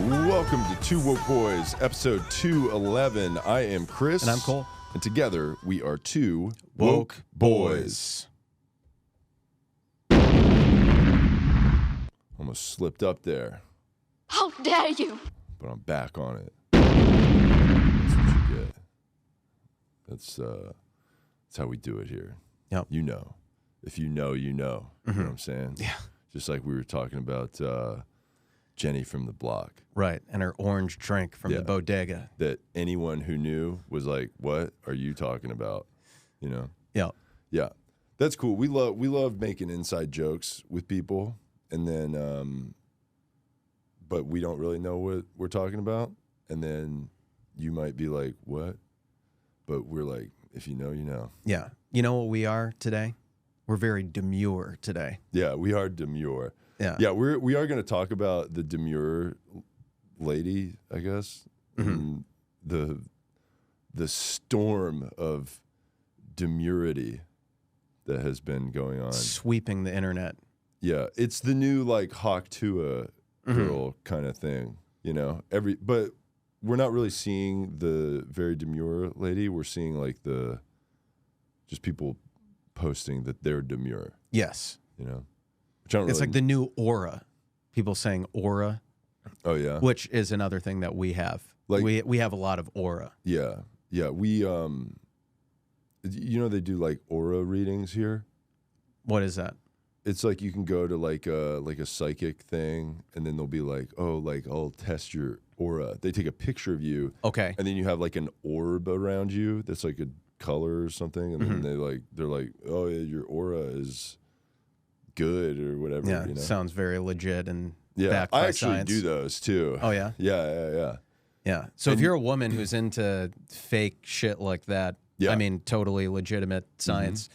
Welcome to Two Woke Boys, episode 211. I am Chris. And I'm Cole. And together we are Two Woke Boys. Almost slipped up there. How dare you! But I'm back on it. That's what you get. That's how we do it here. Yep. You know. If you know, you know. You know what I'm saying? Yeah. Just like we were talking about Jenny from the block. Right, and her orange drink from the bodega. That anyone who knew was like, what are you talking about? You know? Yeah. Yeah. That's cool. We love making inside jokes with people, and then but we don't really know what we're talking about. And then you might be like, what? But we're like, if you know, you know. Yeah. You know what we are today? We're very demure today. Yeah, we are demure. Yeah. Yeah, we are going to talk about the demure lady, I guess. And the storm of demurity that has been going on. Sweeping the internet. Yeah, it's the new like Hawk Tua girl kind of thing, you know. But we're not really seeing the very demure lady. We're seeing like just people posting that they're demure. Yes. You know. It's like the new aura. People saying aura. Oh yeah. Which is another thing that we have. Like we have a lot of aura. Yeah. Yeah. We you know they do like aura readings here? What is that? It's like you can go to like a psychic thing, and then they'll be like, oh, like I'll test your aura. They take a picture of you. Okay. And then you have like an orb around you that's like a color or something, and then they're like, oh yeah, your aura is good or whatever. Yeah, you know? sounds very legit and Yeah, backed by I actually science. do those too. Oh yeah? Yeah. Yeah. So if you're a woman who's into fake shit like that, Yeah. I mean totally legitimate science,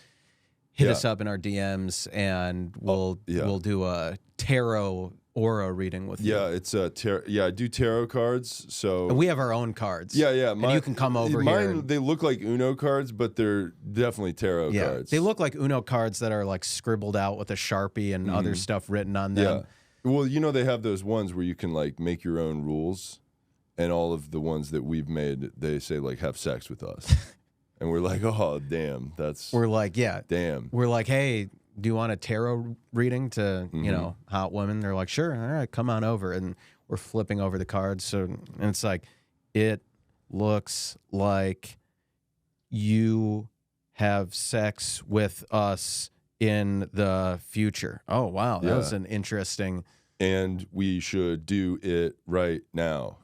hit us up in our DMs and we'll do a tarot aura reading with you. Yeah, it's I do tarot cards. So And we have our own cards. Yeah. And you can come over mine, here. They look like Uno cards, but they're definitely tarot cards. They look like Uno cards that are like scribbled out with a Sharpie and other stuff written on them. Yeah. Well, you know they have those ones where you can like make your own rules, and all of the ones that we've made, they say like have sex with us, and we're like, oh damn, We're like, yeah, damn. We're like, hey, do you want a tarot reading to you know hot women? They're like, sure, all right, come on over, and we're flipping over the cards. So and it's like, it looks like you have sex with us in the future. Oh wow, that was an interesting. And we should do it right now.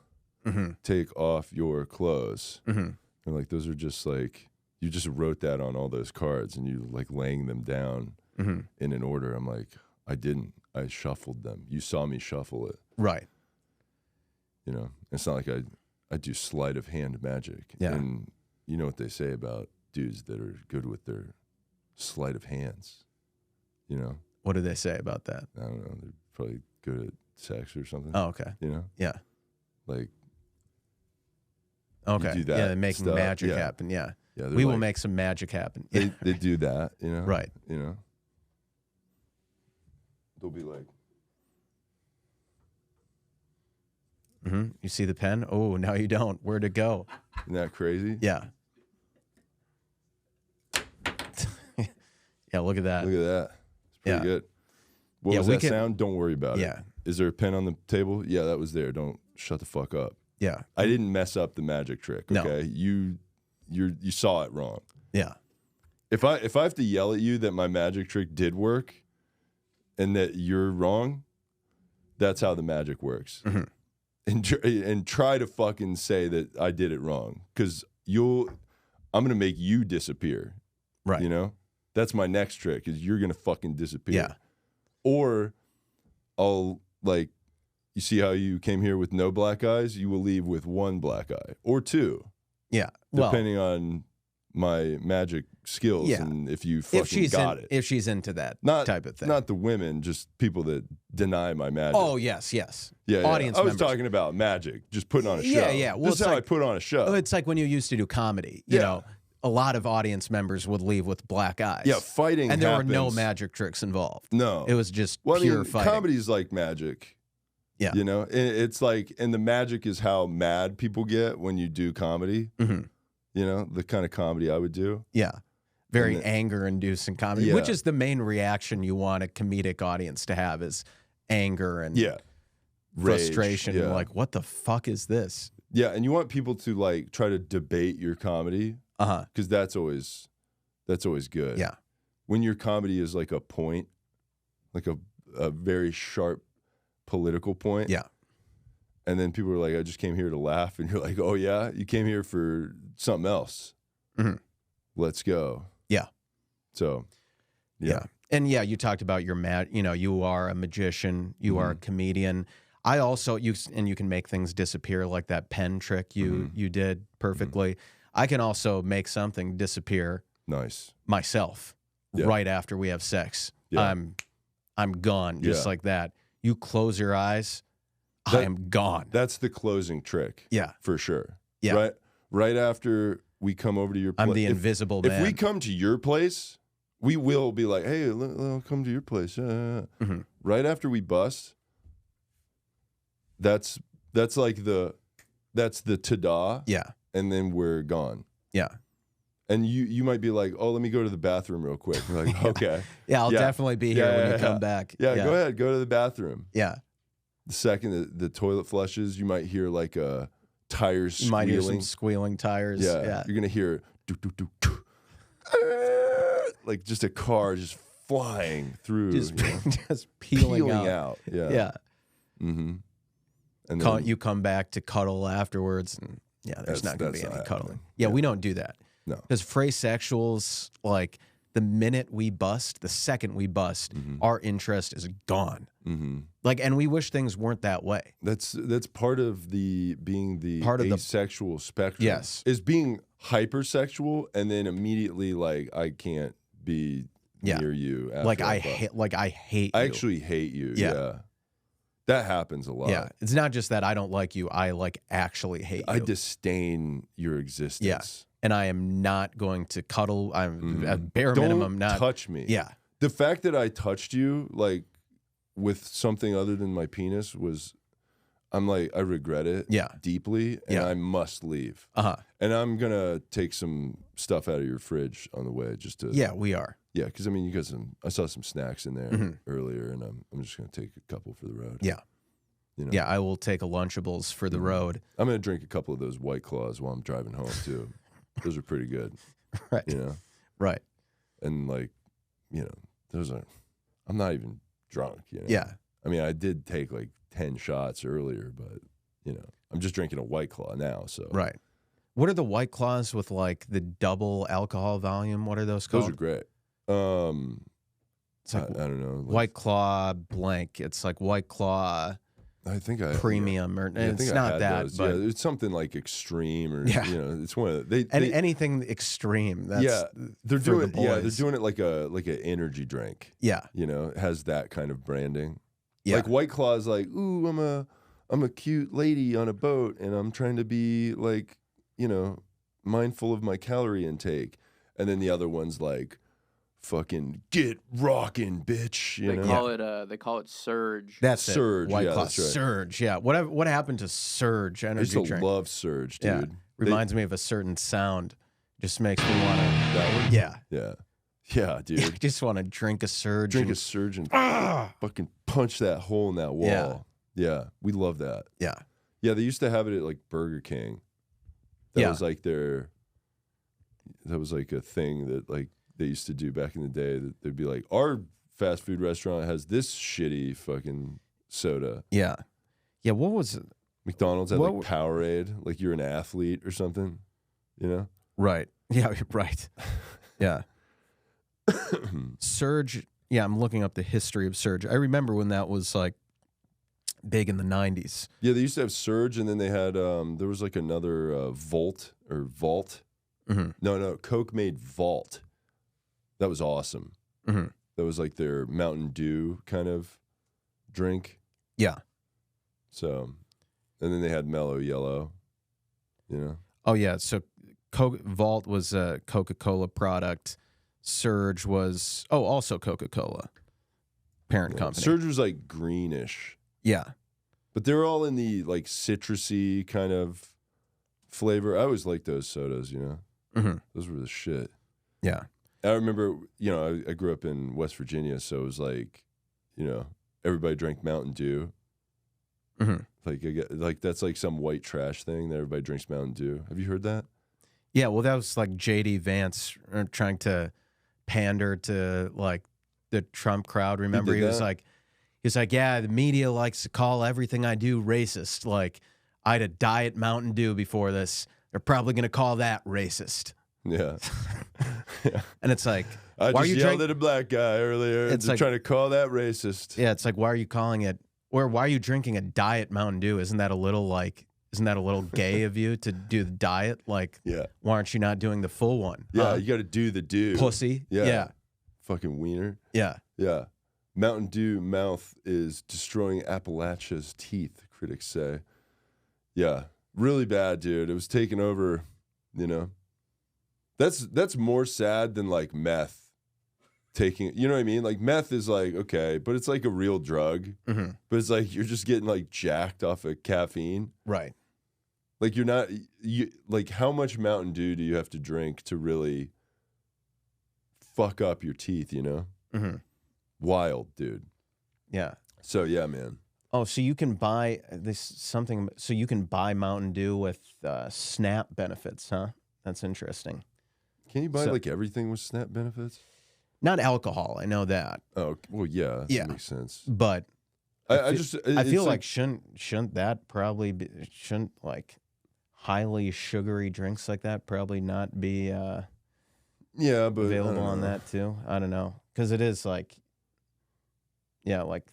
Take off your clothes. And like those are just like you just wrote that on all those cards, and you like laying them down in an order. I'm like, I didn't. I shuffled them. You saw me shuffle it. Right. You know, it's not like I do sleight of hand magic. Yeah. And you know what they say about dudes that are good with their sleight of hands. You know? What do they say about that? I don't know. They're probably good at sex or something. Oh, okay. You know? Yeah. Like, okay. do that Yeah, they're making stuff. magic Yeah. happen. Yeah. yeah, We will like, make some magic happen. They do that, you know? Right. You know? They'll be like, You see the pen? Oh, now you don't. Where'd it go? isn't that crazy? Yeah. Yeah, look at that. Look at that. It's pretty good. What was we that sound? Don't worry about it. Yeah. Is there a pen on the table? Yeah, that was there. Don't shut the fuck up. Yeah. I didn't mess up the magic trick, okay? No. You saw it wrong. Yeah. If I have to yell at you that my magic trick did work and that you're wrong, that's how the magic works. And try to fucking say that I did it wrong, because I'm gonna make you disappear. Right. You know? That's my next trick, is you're gonna fucking disappear. Yeah. Or I'll like, you see how you came here with no black eyes? You will leave with one black eye or two. Yeah. Depending on my magic skills and if you fucking got it. If she's into that type of thing. Not the women, just people that deny my magic. Oh, yes. Yeah, Audience I was members. talking about magic, just putting on a show. Yeah. Well, this is how I put on a show. It's like when you used to do comedy. You know, a lot of audience members would leave with black eyes. Yeah, fighting And there happens. were no magic tricks involved. No. It was just well, pure I mean, fighting. comedy's like magic. Yeah. You know, and it's like, and the magic is how mad people get when you do comedy. Mm-hmm. You know, the kind of comedy I would do. Yeah. Very anger-inducing comedy, which is the main reaction you want a comedic audience to have is anger and frustration. Rage, Like, what the fuck is this? Yeah, and you want people to like try to debate your comedy. Because that's always good. Yeah. When your comedy is like a point, like a very sharp political point. Yeah. And then people are like, I just came here to laugh. And you're like, oh, yeah? You came here for something else. Mm-hmm. Let's go. Yeah. So, yeah. And yeah, you talked about your you are a magician. You are a comedian. I also, you can make things disappear like that pen trick you did perfectly. I can also make something disappear myself right after we have sex. Yeah. I'm gone just like that. You close your eyes, I am gone. That's the closing trick. Yeah. For sure. Yeah. Right after we come over to your place. I'm the invisible man. If we come to your place, we will be like, hey, I'll come to your place. Right after we bust, that's like that's the ta-da. Yeah. And then we're gone. Yeah. And you might be like, oh, let me go to the bathroom real quick. We're like, okay. Yeah, I'll definitely be here when you come back. Yeah, go ahead. Go to the bathroom. Yeah. The second the toilet flushes, you might hear like a tires squealing. You might hear some squealing tires. Yeah. You're going to hear like just a car just flying through. Just peeling out. Yeah. Yeah. Mm-hmm. And then You come back to cuddle afterwards, and there's not going to be any cuddling. Yeah, we don't do that. No. Because phrasexuals, like the minute we bust, the second we bust, our interest is gone. Like, and we wish things weren't that way. That's part of being the asexual spectrum. Yes. Is being hypersexual and then immediately like I can't be near you. Like I hate you. I actually hate you. Yeah. That happens a lot. Yeah. It's not just that I don't like you. I like actually hate you. I disdain your existence. Yeah. And I am not going to cuddle. I'm at bare minimum not. Don't touch me. Yeah. The fact that I touched you like with something other than my penis was, I'm like, I regret it deeply and I must leave. And I'm going to take some stuff out of your fridge on the way just to. Yeah, we are. Yeah, because I mean, you got I saw some snacks in there earlier, and I'm just gonna take a couple for the road. Yeah, you know? Yeah, I will take a Lunchables for the road. I'm gonna drink a couple of those White Claws while I'm driving home too. Those are pretty good, right? You know, right? And like, you know, those are. I'm not even drunk. You know. Yeah. I mean, I did take like 10 shots earlier, but you know, I'm just drinking a White Claw now. So right. What are the White Claws with like the double alcohol volume? What are those called? Those are great. It's like I don't know. Like, White Claw blank. It's like White Claw. I think premium or it's not that, those. but it's something like extreme or you know, it's one of they anything extreme. That's they're doing they're doing it like an energy drink. Yeah, you know, it has that kind of branding. Yeah, like White Claw is like, ooh, I'm a cute lady on a boat and I'm trying to be like, you know, mindful of my calorie intake, and then the other one's like, fucking get rockin', bitch. They call it Surge. That's Surge. White Claw. That's right. Surge. Yeah. What happened to Surge energy I used to drink? love Surge, dude. Yeah. Reminds me of a certain sound. Just makes me want to. That one? Yeah. Yeah, dude. I just want to drink a Surge. Drink a Surge and fucking punch that hole in that wall. Yeah. We love that. Yeah. Yeah. They used to have it at like Burger King. That was like that was like a thing that like they used to do back in the day, that they'd be like, our fast food restaurant has this shitty fucking soda. Yeah. Yeah, what was it? McDonald's had like Powerade, like you're an athlete or something, you know? Right. Yeah, right. Yeah. Surge, yeah, I'm looking up the history of Surge. I remember when that was like big in the 90s. Yeah, they used to have Surge, and then they had, there was like another Vault. No, Coke made Vault. That was awesome. That was like their Mountain Dew kind of drink. Yeah. So, and then they had Mellow Yellow, you know? Oh, yeah. So Vault was a Coca-Cola product. Surge was, also Coca-Cola. Parent company. Surge was like greenish. Yeah. But they're all in the like citrusy kind of flavor. I always liked those sodas, you know. Mm-hmm. Those were the shit. Yeah. I remember, you know, I grew up in West Virginia, so it was like, you know, everybody drank Mountain Dew. Mm-hmm. Like that's like some white trash thing that everybody drinks Mountain Dew. Have you heard that? Yeah, well, that was like J.D. Vance trying to pander to like the Trump crowd. Remember, he was like, yeah, the media likes to call everything I do racist. Like, I had a Diet Mountain Dew before this. They're probably going to call that racist. Yeah. And it's like, I why just are you yelled at a black guy earlier. It's They're like, trying to call that racist. Yeah, it's like, why are you calling it, or why are you drinking a Diet Mountain Dew? Isn't that a little gay of you to do the diet? Like, yeah. Why aren't you not doing the full one? Yeah, you got to do the dew. Pussy. Yeah. Fucking wiener. Yeah. Yeah. Mountain Dew mouth is destroying Appalachia's teeth, critics say. Yeah. Really bad, dude. It was taking over, you know. That's more sad than like meth taking, you know what I mean? Like meth is like, okay, but it's like a real drug. Mm-hmm. But it's like you're just getting like jacked off of caffeine. Right. Like you're not, like how much Mountain Dew do you have to drink to really fuck up your teeth, you know? Mm-hmm. Wild, dude. Yeah. So yeah, man. Oh, so you can buy so you can buy Mountain Dew with SNAP benefits, huh? That's interesting. Can you buy like everything with SNAP benefits? Not alcohol, I know that. Oh, well, yeah. That makes sense. But I feel like shouldn't that probably be, shouldn't like highly sugary drinks like that probably not be but available on that too? I don't know, because it is like, yeah, like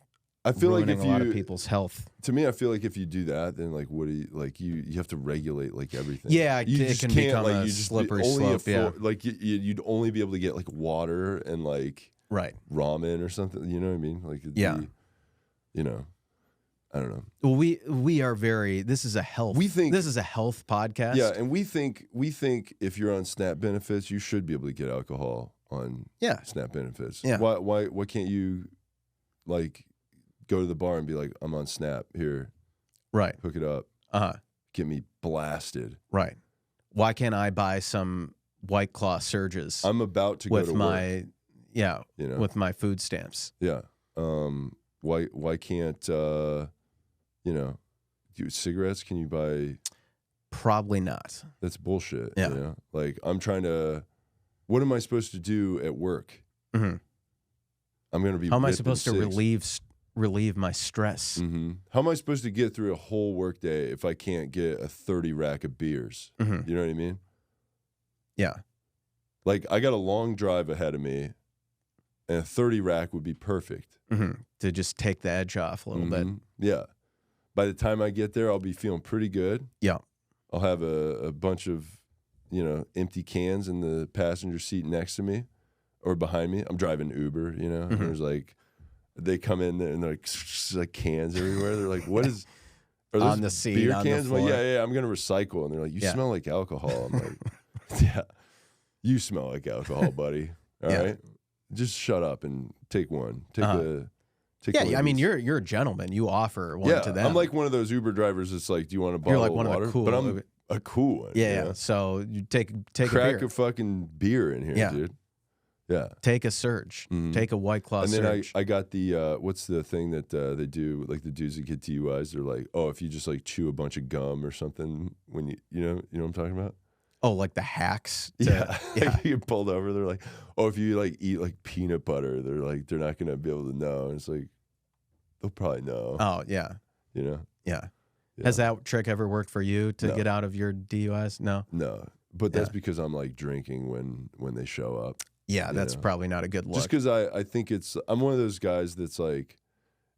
I feel like if a lot of people's health. To me, I feel like if you do that, then like what do you like? You have to regulate like everything. Yeah, you it can become a slippery slope. Yeah, like you'd only be able to get like water and like ramen or something. You know what I mean? Like you know, I don't know. Well, we are very. This is a health. This is a health podcast. Yeah, and we think if you're on SNAP benefits, you should be able to get alcohol on SNAP benefits. Yeah. Why can't you like go to the bar and be like, I'm on SNAP here, right? Hook it up, get me blasted, right? Why can't I buy some White Claw Surges? I'm about to with go to my work. You know, with my food stamps. Yeah. Why can't cigarettes? Can you buy? Probably not. That's bullshit. Yeah. You know? Like I'm trying to. What am I supposed to do at work? Mm-hmm. I'm going to be. How am I supposed to relieve my stress? Mm-hmm. How am I supposed to get through a whole workday if I can't get a 30 rack of beers? Mm-hmm. You know what I mean? Yeah. Like I got a long drive ahead of me, and a 30 rack would be perfect. Mm-hmm. To just take the edge off a little bit. Yeah. By the time I get there, I'll be feeling pretty good. Yeah. I'll have a bunch of, empty cans in the passenger seat next to me or behind me. I'm driving Uber, and there's like, they come in there and they're like cans everywhere. They're like, what is, are those on the seat, beer on cans? the I'm floor. like, yeah, I'm going to recycle. And they're like, you smell like alcohol. I'm like, yeah, you smell like alcohol, buddy. All right. Just shut up and take one. Take one I mean, you're a gentleman. You offer one to them. I'm like one of those Uber drivers that's like, do you want a bottle of water? But I'm a cool one. Yeah. So you take crack a beer. a fucking beer in here, dude. Yeah. Take a Surge. Mm-hmm. Take a White Claw Surge. And then I got the what's the thing that they do, like the dudes that get DUIs, they're like, oh, if you just like chew a bunch of gum or something when you know what I'm talking about? Oh, like the hacks? Yeah. You get pulled over. They're like, oh, if you like eat like peanut butter, they're not going to be able to know. And it's like, they'll probably know. Oh, yeah. Yeah. Has that trick ever worked for you to get out of your DUIs? No? No. But that's because I'm like drinking when they show up. Yeah, that's probably not a good look. Just because I think I'm one of those guys that's like,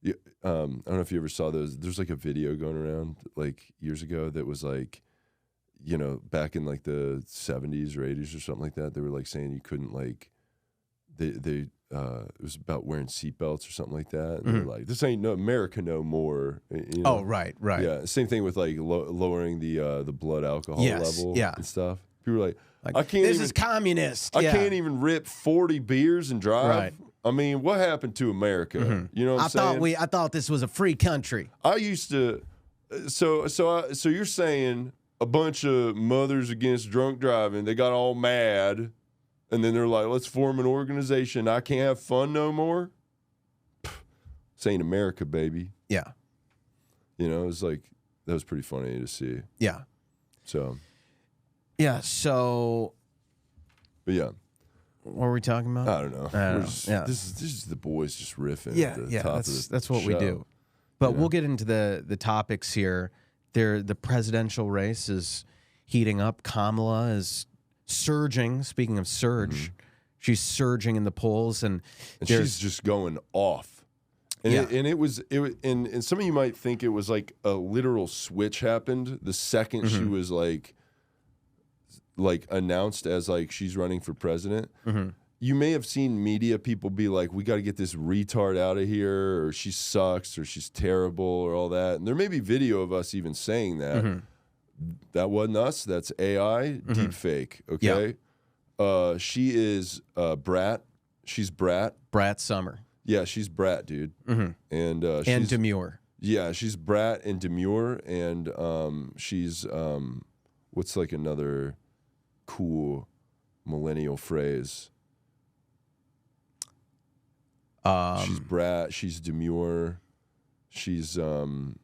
I don't know if you ever saw those. There's like a video going around like years ago that was like, back in like the 70s or 80s or something like that. They were like saying you couldn't like, it was about wearing seatbelts or something like that. And they're like, this ain't America no more. Oh, right. Yeah, same thing with like lowering the blood alcohol level and stuff. People are like I can't. This is communist. I can't even rip 40 beers and drive. Right. I mean, what happened to America? You know what I'm saying? I thought this was a free country. I used to. So you're saying a bunch of mothers against drunk driving? They got all mad, and then they're like, "Let's form an organization. I can't have fun no more." This ain't America, baby. Yeah. You know, it's like that was pretty funny to see. Yeah. So. Yeah. So. But yeah. What were we talking about? I don't know. Yeah. This is the boys just riffing. Yeah, at the yeah. top of That's the what we show. do. But Yeah. we'll get into the topics here. The presidential race is heating up. Kamala is surging. Speaking of surge, she's surging in the polls, and she's just going off. And Yeah. and some of you might think it was like a literal switch happened the second she was like announced as like she's running for president. You may have seen media people be like, we got to get this retard out of here, or she sucks, or she's terrible, or all that. And there may be video of us even saying that. That wasn't us. That's AI, deep fake. Okay. She is Brat. She's Brat. Brat Summer Yeah, she's Brat, dude. And and Demure. yeah, she's Brat and Demure, and she's what's like another cool millennial phrase? She's Brat, she's Demure, she's damn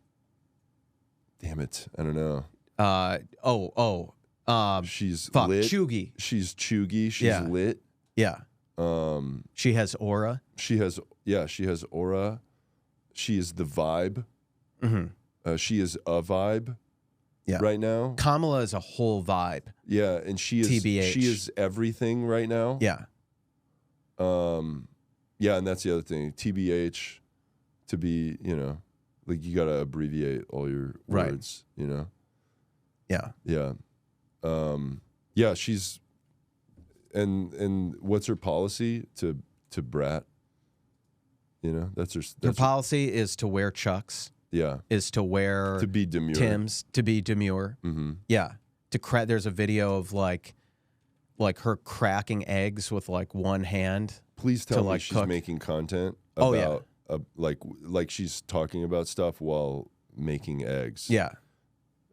it, I don't know. She's lit. Chuggy. She's chuggy. She's Yeah. lit. Yeah. She has aura. She has aura. She is the vibe. She is a vibe. Yeah. Right now. Kamala is a whole vibe. Yeah, and she is TBH. she is everything right now. Yeah. Yeah, and that's the other thing. TBH, to be, you know, like you gotta abbreviate all your Right. words, you know. Yeah. Yeah. Yeah, she's and what's her policy to Brat? You know, that's her Her policy is to wear Chucks. Yeah. Is to wear To be demure. Tim's, to be demure. Yeah. There's a video of like her cracking eggs with like one hand. Please tell me like she's cook. making content Oh, yeah. about like she's talking about stuff while making eggs. Yeah.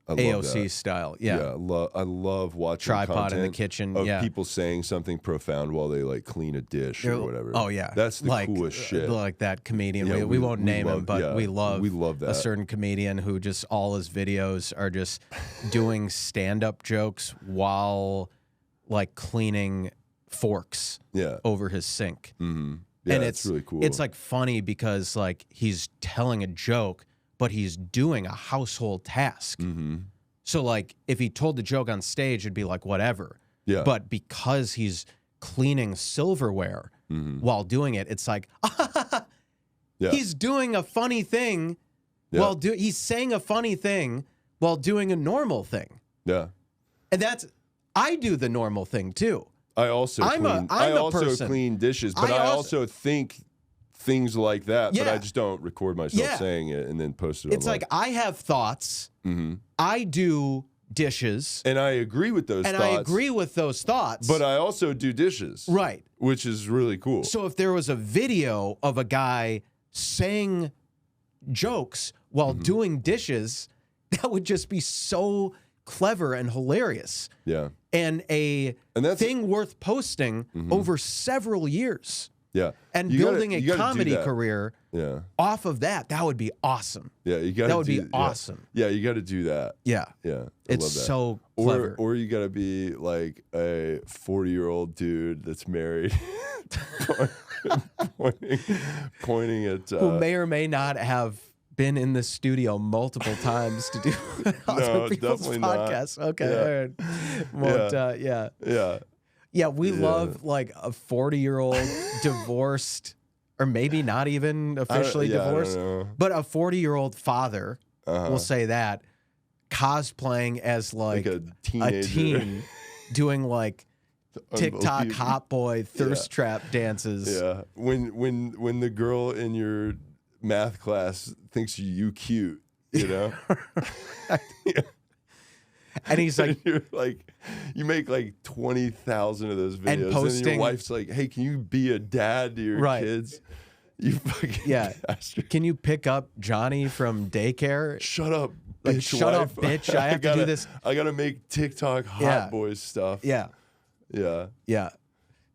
I love AOC that. style. Yeah. I love watching Tripod in the content kitchen. of Yeah. people saying something profound while they like clean a dish or whatever. Oh yeah. That's the like, coolest shit. Like that comedian. Yeah, we won't name him, but yeah, we love that. a certain comedian who just all his videos are just doing stand-up jokes while like cleaning forks over his sink. Yeah, and it's really cool. It's like funny because like he's telling a joke, but he's doing a household task. So like if he told the joke on stage, it'd be like whatever. Yeah. But because he's cleaning silverware while doing it, it's like he's doing a funny thing while he's saying a funny thing while doing a normal thing. Yeah. And I do the normal thing too. I also clean dishes, but I also think things like that, but I just don't record myself saying it and then post it online. It's like I have thoughts. I do dishes. And I agree with those thoughts. And I agree with those thoughts. But I also do dishes. Right. Which is really cool. So if there was a video of a guy saying jokes while doing dishes, that would just be so clever and hilarious. Yeah. And that's thing worth posting over several years. Yeah. And building a comedy career off of that would be awesome. Yeah, you got that would be awesome. Yeah, you got to do that. Yeah. Yeah. It's love that. so clever. Or you got to be like a 40-year-old dude that's married pointing at who may or may not have been in the studio multiple times to do other people's definitely podcasts. not. Okay. Yeah. But, yeah, we love like a 40-year-old divorced, or maybe not even officially divorced, but a 40-year-old father, we'll say that, cosplaying as like a teen doing like TikTok hot boy thirst trap dances. Yeah. When the girl in your math class thinks you cute, you know? And he's like, you're like, you make like 20,000 of those videos, And and posting- your wife's like, "Hey, can you be a dad to your Right. kids? You fucking yeah, bastard! can you pick up Johnny from daycare? Shut up, Like, bitch, shut up, wife. bitch. I have to do this. I gotta make TikTok hot Yeah. boys stuff. Yeah, yeah. yeah.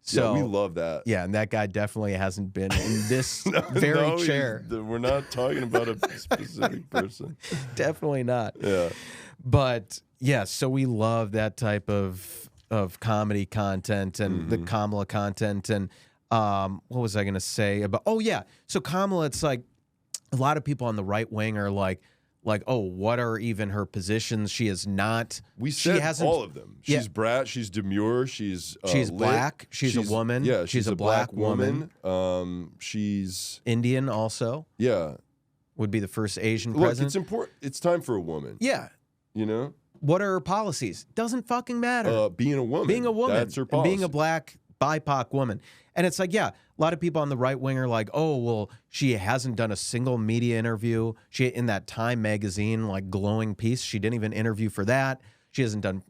So we love that. Yeah, and that guy definitely hasn't been in this No, very chair. We're not talking about a specific person. Definitely not. Yeah. But yeah, so we love that type of comedy content and the Kamala content. And what was I going to say about? Oh yeah, so Kamala, it's like a lot of people on the right wing are like, oh, what are even her positions? She is not. She hasn't all of them. Yeah. She's brat. She's demure. She's she's lit. black. She's a woman. Yeah, she's a black woman. She's Indian also yeah. would be the first Asian Look, president. it's important. It's time for a woman. Yeah. You know, What are her policies? Doesn't fucking matter. being a woman. Being a woman. That's her and policy. being a black BIPOC woman. And it's like, yeah, a lot of people on the right wing are like, oh, well, she hasn't done a single media interview. She in that Time magazine, like glowing piece, she didn't even interview for that. She hasn't done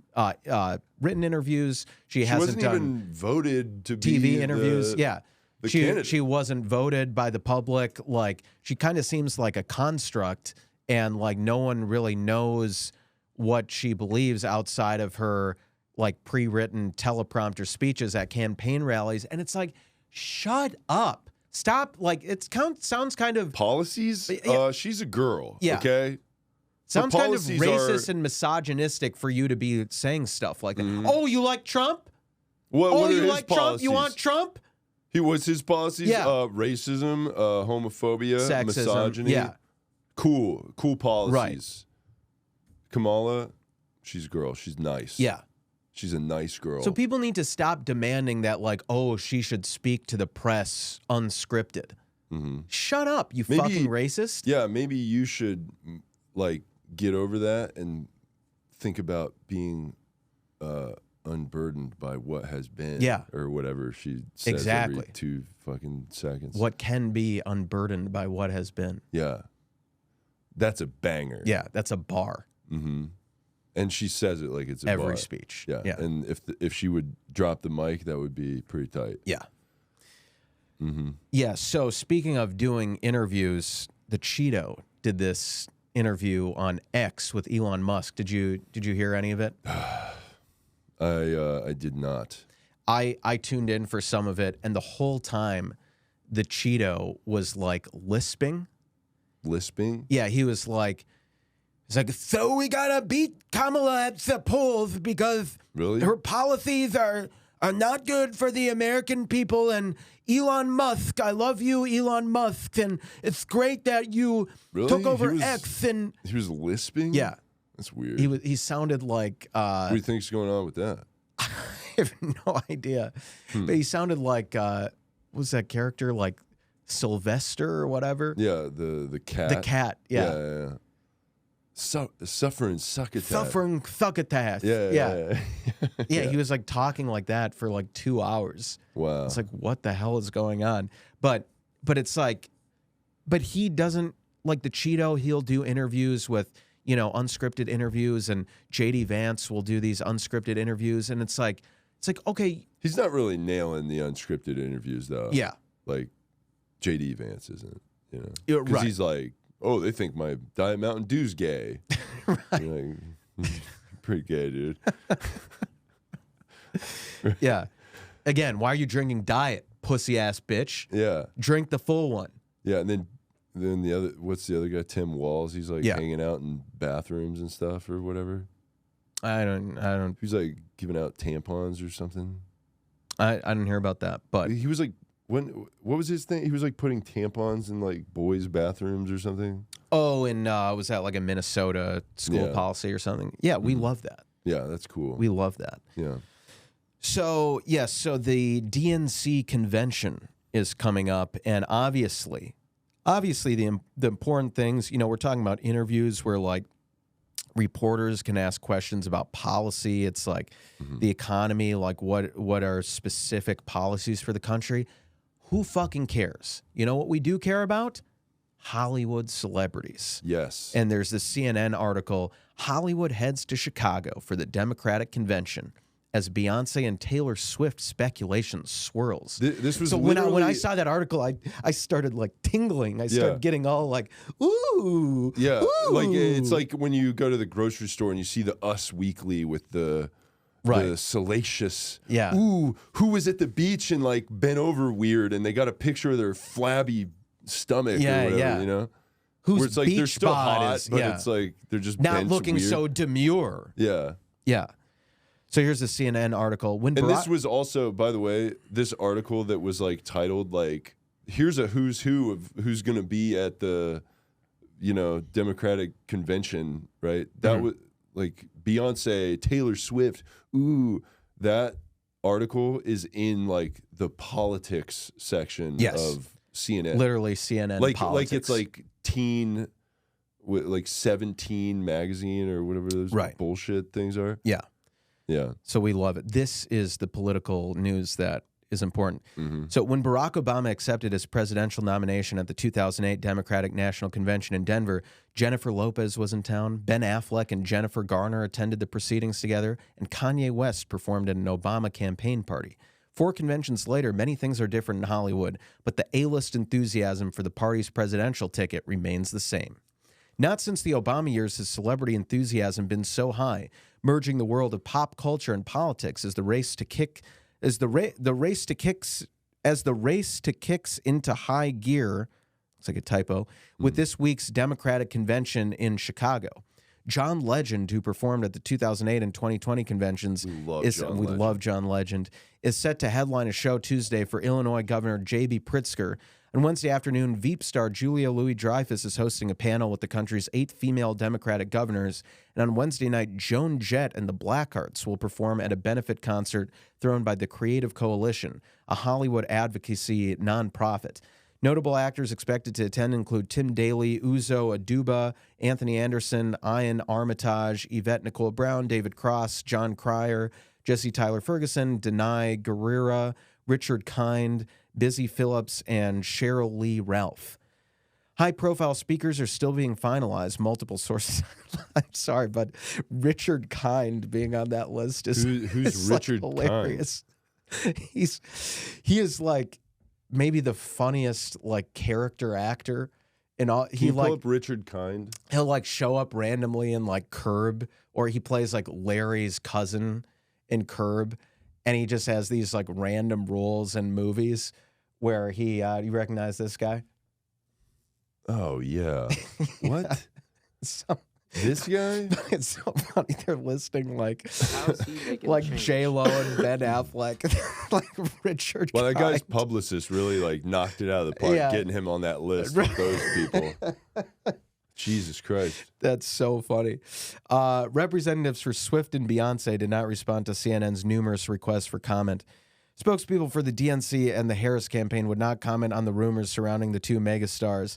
written interviews. She hasn't wasn't done even voted to TV be interviews. Yeah. the candidate. She wasn't voted by the public. Like, she kind of seems like a construct, and like no one really knows what she believes outside of her like pre-written teleprompter speeches at campaign rallies. And it's like, shut up. Stop. Like, sounds kind of policies. She's a girl. Yeah. Okay. sounds kind of policies racist are- and misogynistic for you to be saying stuff like that. Oh, you like Trump? What Oh, are you his like Trump? You want policies? Trump? What's his policies? Yeah. Racism, homophobia, Sexism. misogyny. Yeah. Cool policies. Right. Kamala, she's a girl. She's nice. Yeah. She's a nice girl. So people need to stop demanding that, like, oh, she should speak to the press unscripted. Shut up, you Maybe- fucking racist. Yeah, maybe you should like get over that and think about being unburdened by what has been. Yeah. Or whatever she says Exactly. every 2 fucking seconds. What can be unburdened by what has been. Yeah. That's a banger. Yeah, that's a bar. And she says it like it's a Every bar. speech. Yeah. Yeah. And if she would drop the mic, that would be pretty tight. Yeah. Yeah, so speaking of doing interviews, the Cheeto did this interview on X with Elon Musk. Did you hear any of it? I did not. I tuned in for some of it, and the whole time the Cheeto was like lisping. Lisping? Yeah, he's like, so we gotta beat Kamala at the polls because Really? her policies are not good for the American people. And Elon Musk, I love you, Elon Musk, and it's great that you Really? took over He was- X. And He was lisping? yeah, That's weird. he sounded like What do you think's going on with that? I have no idea, but he sounded like what was that character, like Sylvester or whatever? Yeah, the cat. The cat, yeah. Yeah. Suffering succotash. Suffering succotash. Yeah. Yeah, he was like talking like that for like 2 hours. Wow. It's like, what the hell is going on? But it's like, but he doesn't, like the Cheeto, he'll do interviews with, unscripted interviews, and JD Vance will do these unscripted interviews, and it's like, okay, He's not really nailing the unscripted interviews though. yeah, Like JD Vance isn't, Yeah, Because right. he's like, oh, they think my Diet Mountain Dew's gay. Right. You're like, pretty gay, dude. yeah. Again, why are you drinking diet, pussy ass bitch? Yeah. Drink the full one. Yeah, and then the other, what's the other guy? Tim Walz. He's like Yeah. hanging out in bathrooms and stuff or whatever. I don't. He's like giving out tampons or something. I didn't hear about that, but He was like, what was his thing? He was like putting tampons in like boys' bathrooms or something. oh, and was that like a Minnesota school Yeah. policy or something? Yeah, we love that. Yeah, that's cool. We love that. yeah. So, yes, so the DNC convention is coming up, and obviously the important things, we're talking about interviews where like reporters can ask questions about policy. It's like the economy, like what are specific policies for the country. Who fucking cares? You know what we do care about? Hollywood celebrities. Yes. And there's this CNN article, Hollywood heads to Chicago for the Democratic Convention as Beyonce and Taylor Swift speculation swirls. This was so literally... when I saw that article, I started like tingling. I started getting all like, ooh. Yeah, ooh. like it's like when you go to the grocery store and you see the Us Weekly with the salacious, ooh, who was at the beach and like bent over weird, and they got a picture of their flabby stomach or whatever, you know? Who's where it's like they're still hot, is, but it's like they're just not looking weird. so demure. Yeah. Yeah. So here's the CNN article. This was also, by the way, this article that was like titled like, here's a who's who of who's going to be at the, you know, Democratic convention, right? That was like Beyonce, Taylor Swift. Ooh, that article is in like the politics section of CNN. Literally CNN like politics. Like it's like teen, like 17 magazine or whatever those bullshit things are. Yeah. Yeah. So we love it. This is the political news that is important. So when Barack Obama accepted his presidential nomination at the 2008 Democratic National Convention in Denver, Jennifer Lopez was in town, Ben Affleck and Jennifer Garner attended the proceedings together, and Kanye West performed at an Obama campaign party. 4 conventions later, many things are different in Hollywood, but the A-list enthusiasm for the party's presidential ticket remains the same. Not since the Obama years has celebrity enthusiasm been so high, merging the world of pop culture and politics as the race to kicks into high gear. It's like a typo. With this week's Democratic convention in Chicago. John Legend, who performed at the 2008 and 2020 conventions, we love John Legend, is set to headline a show Tuesday for Illinois Governor J.B. Pritzker. On Wednesday afternoon, Veep star Julia Louis-Dreyfus is hosting a panel with the country's 8 female Democratic governors. And on Wednesday night, Joan Jett and the Blackhearts will perform at a benefit concert thrown by the Creative Coalition, a Hollywood advocacy nonprofit. Notable actors expected to attend include Tim Daly, Uzo Aduba, Anthony Anderson, Ian Armitage, Yvette Nicole Brown, David Cross, John Cryer, Jesse Tyler Ferguson, Denai Guerrera, Richard Kind, Busy Phillips, and Cheryl Lee Ralph. High-profile speakers are still being finalized. Multiple sources. I'm sorry, but Richard Kind being on that list is who's Richard like hilarious. Kind? He is like maybe the funniest like character actor in all. Can you pull up Richard Kind? He'll like show up randomly in like Curb, or he plays like Larry's cousin in Curb. And he just has these like random roles in movies where he, you recognize this guy? Oh, yeah. What? This guy? It's so funny. They're listing like like J-Lo and Ben Affleck, like Richard Well, that Kind. guy's publicist really like knocked it out of the park, getting him on that list with those people. Jesus Christ. That's so funny. Representatives for Swift and Beyonce did not respond to CNN's numerous requests for comment. Spokespeople for the DNC and the Harris campaign would not comment on the rumors surrounding the 2 megastars.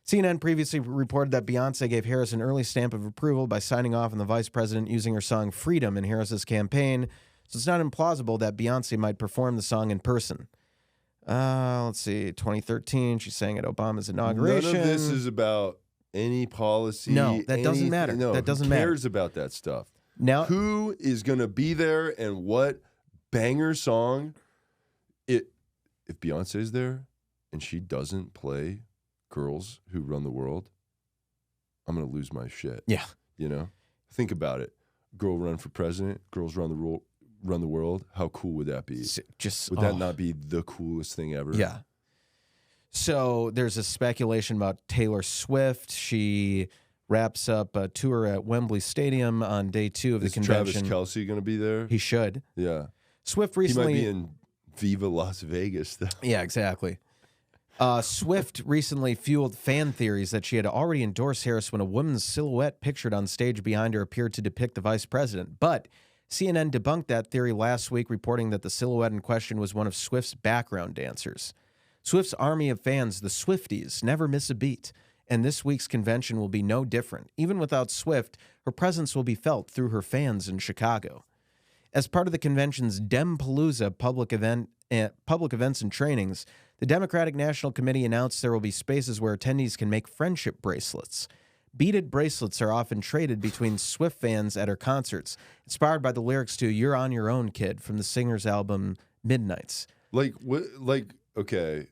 CNN previously reported that Beyonce gave Harris an early stamp of approval by signing off on the vice president using her song Freedom in Harris's campaign, so it's not implausible that Beyonce might perform the song in person. Let's see, 2013, she sang at Obama's inauguration. None of this is about any policy. No, that doesn't matter. No, that doesn't who matter. cares about that stuff? Now, who is going to be there and what banger song? If Beyonce's there and she doesn't play Girls Who Run the World, I'm going to lose my shit. Yeah. You know? Think about it. Girl run for president, girls run the world. How cool would that be? Would that not be the coolest thing ever? Yeah. So there's a speculation about Taylor Swift. She wraps up a tour at Wembley Stadium on day 2 of the convention. Travis Kelce going to be there? He should. Yeah. Swift recently... He might be in Viva Las Vegas, though. Yeah, exactly. Swift recently fueled fan theories that she had already endorsed Harris when a woman's silhouette pictured on stage behind her appeared to depict the vice president. But CNN debunked that theory last week, reporting that the silhouette in question was one of Swift's background dancers. Swift's army of fans, the Swifties, never miss a beat, and this week's convention will be no different. Even without Swift, her presence will be felt through her fans in Chicago. As part of the convention's Dempalooza public events and trainings, The Democratic National Committee announced there will be spaces where attendees can make friendship bracelets. Beaded bracelets are often traded between Swift fans at her concerts, inspired by the lyrics to "You're on Your Own, Kid" from the singer's album Midnights. Like what? Like okay,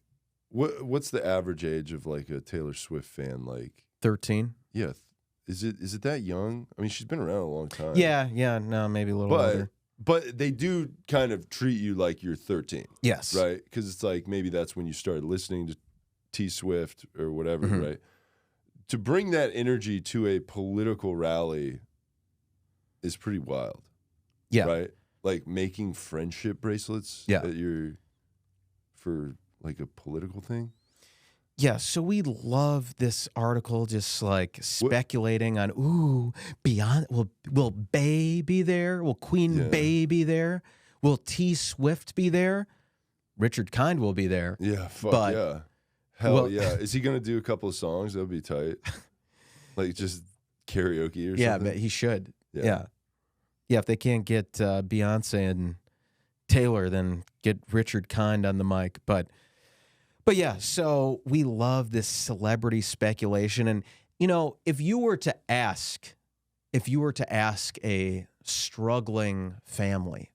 what's the average age of like a Taylor Swift fan? Like 13. yeah, is it that young? I mean, she's been around a long time. Yeah, no, maybe a little older. But they do kind of treat you like you're 13. Yes. Right? Because it's like maybe that's when you started listening to T Swift or whatever, right? To bring that energy to a political rally is pretty wild. Yeah. Right? Like making friendship bracelets that you're for like a political thing. Yeah, so we love this article just like speculating on, ooh, beyond will Bae be there? Will Queen Bae be there? Will T Swift be there? Richard Kind will be there. Yeah, fuck yeah. Hell yeah. Is he going to do a couple of songs? That would be tight. Like just karaoke or something? Yeah, but he should. Yeah. Yeah, if they can't get Beyonce and Taylor, then get Richard Kind on the mic. But yeah, so we love this celebrity speculation. And, you know, if you were to ask a struggling family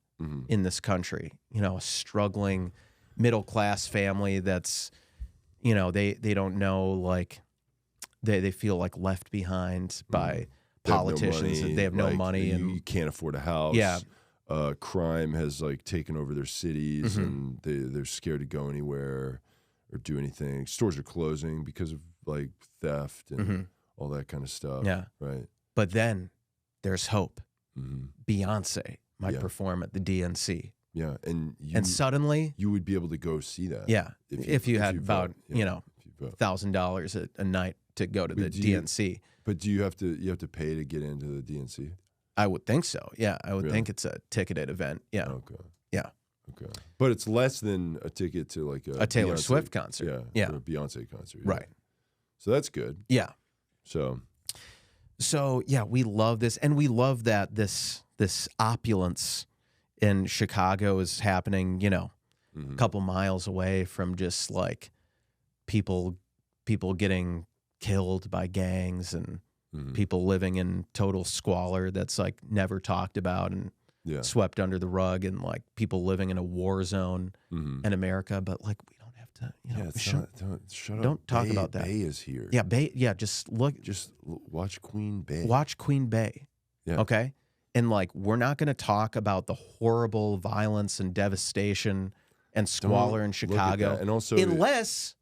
in this country, you know, a struggling middle-class family that's, you know, they don't know, like, they feel like left behind by politicians. They have no money. And you can't afford a house. Yeah. Crime has, like, taken over their cities, and they're scared to go anywhere or do anything. Stores are closing because of, like, theft and all that kind of stuff. Yeah. Right. But then there's hope. Beyonce might perform at the DNC. Yeah, and suddenly you would be able to go see that. Yeah, if you had about $1,000 a night to go to the DNC. But do you have to pay to get into the DNC? I would think so. Yeah, I would think it's a ticketed event. Yeah. Okay. Yeah. Okay. But it's less than a ticket to like a Taylor Beyonce, Swift concert. Yeah. Or a Beyonce concert. Yeah. Right. So that's good. Yeah. So yeah, we love this, and we love that this opulence in Chicago is happening, you know, a couple miles away from just like people getting killed by gangs and people living in total squalor that's like never talked about and swept under the rug, and like people living in a war zone in America. But like we don't have to, you know, shut up. Don't talk about that. Bae is here. Yeah, Bae. Yeah, just watch Queen Bae. Watch Queen Bae. Yeah. Okay. And like, we're not going to talk about the horrible violence and devastation and squalor in Chicago, and also unless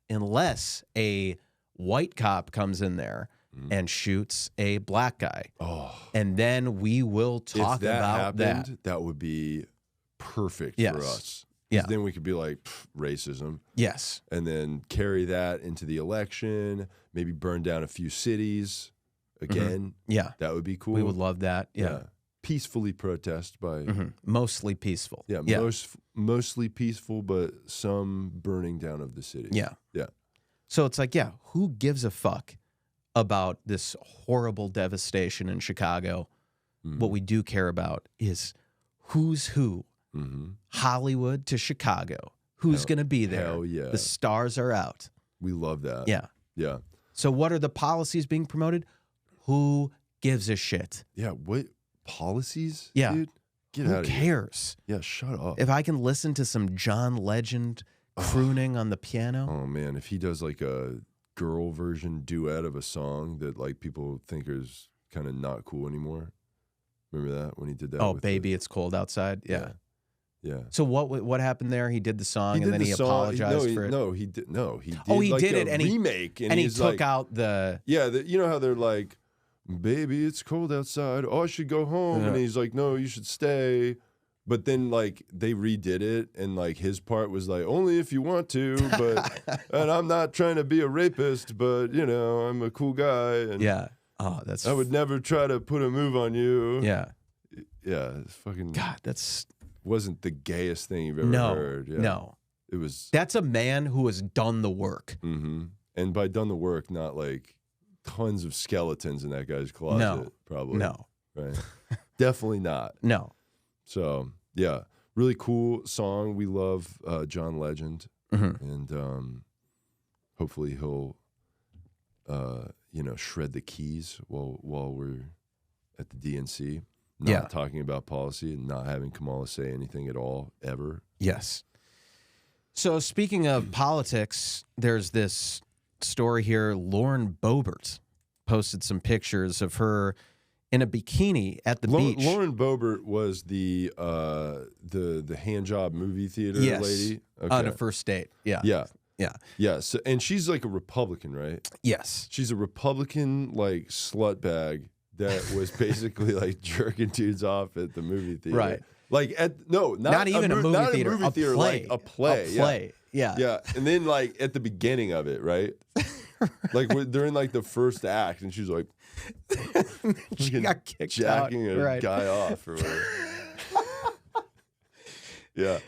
a white cop comes in there and shoots a black guy. Oh, and then we will talk about happened, that. That would be perfect for us. Yeah. Then we could be like racism. Yes. And then carry that into the election. Maybe burn down a few cities again. Yeah. That would be cool. We would love that. Yeah. Peacefully protest by mostly peaceful. Yeah. Mostly peaceful, but some burning down of the city. Yeah. Yeah. So it's like, who gives a fuck about this horrible devastation in Chicago? What we do care about is who's who. Hollywood to Chicago. Who's going to be there? Hell yeah. The stars are out. We love that. Yeah. Yeah. So what are the policies being promoted? Who gives a shit? Yeah. What policies? Yeah. Dude? Get out of here. Who cares? Yeah. Shut up. If I can listen to some John Legend crooning on the piano. Oh man, if he does like a girl version duet of a song that like people think is kind of not cool anymore. Remember that when he did that? Oh, Baby, It's Cold Outside. Yeah. So what happened there? He did the song and then he apologized for it. No, he did. No, he did. Oh, he like did a it, and remake, and he took out the. Yeah, you know how they're like, "Baby, it's cold outside. Oh, I should go home," and he's like, "No, you should stay." But then like they redid it, and like his part was like, "Only if you want to," but and I'm not trying to be a rapist, but you know, I'm a cool guy, and I would never try to put a move on you. Yeah, it's fucking God. That's wasn't the gayest thing you've ever heard. Yeah. No, it was. That's a man who has done the work. And by done the work, not like tons of skeletons in that guy's closet. No, probably no, right? Definitely not. No. So yeah, really cool song. We love John Legend. and hopefully he'll shred the keys while we're at the DNC, not talking about policy and not having Kamala say anything at all ever. Yes. So speaking of politics, there's this story here. Lauren Boebert posted some pictures of her in a bikini at the beach. Lauren Boebert was the handjob movie theater lady. Okay. On a first date. Yeah. Yeah. Yeah. Yeah. So, and she's like a Republican, right? Yes. She's a Republican like slut bag that was basically like jerking dudes off at the movie theater. Right. Like not even a movie theater, a play. like a play. A play. Yeah. Yeah. And then like at the beginning of it, right? Like during like the first act, and she's like, she got kicked out. Jacking a guy off or whatever. Yeah.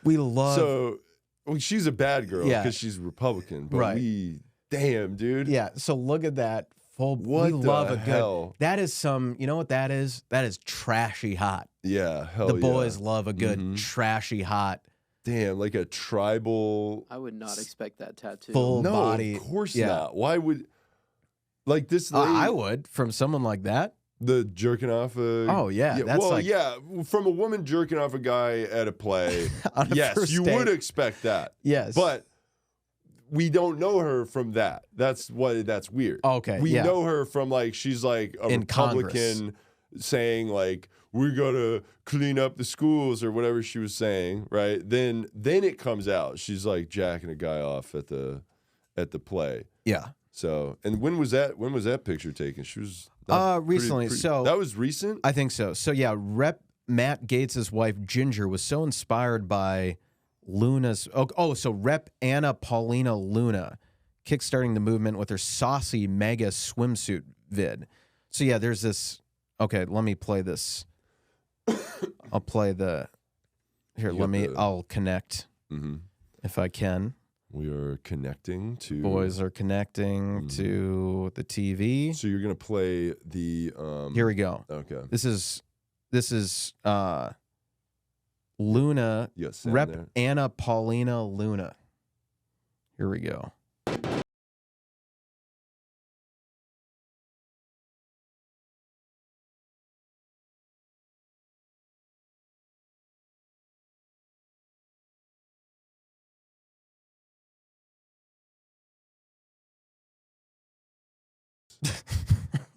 We love. So she's a bad girl because she's Republican. But damn, dude. Yeah. So look at that. What we the love hell? a good. That is some. You know what that is? That is trashy hot. Yeah. Hell the boys love a good trashy hot. Damn, like a tribal. I would not expect that tattoo. Full body. Of course not. Why would like this lady? I would from someone like that. The jerking off a. Oh yeah. That's well, like, yeah. From a woman jerking off a guy at a play. On a yes, first you date. would expect that. Yes. But we don't know her from that. That's weird. Okay. We know her from like she's like a in Republican Congress. saying like we gotta clean up the schools or whatever she was saying, right? Then it comes out she's like jacking a guy off at the play. Yeah. So and when was that picture taken? She was recently. So that was recent. I think so. So yeah, Rep Matt Gaetz' wife Ginger was so inspired by Luna's. So Rep Anna Paulina Luna kickstarting the movement with her saucy mega swimsuit vid. So yeah, there's this. Okay, let me play this. I'll play the. Here, I'll connect if I can. We are connecting to. Boys are connecting to the TV. So you're gonna play the. Here we go. Okay. This is Luna. Yes. Rep Anna Paulina Luna. Here we go.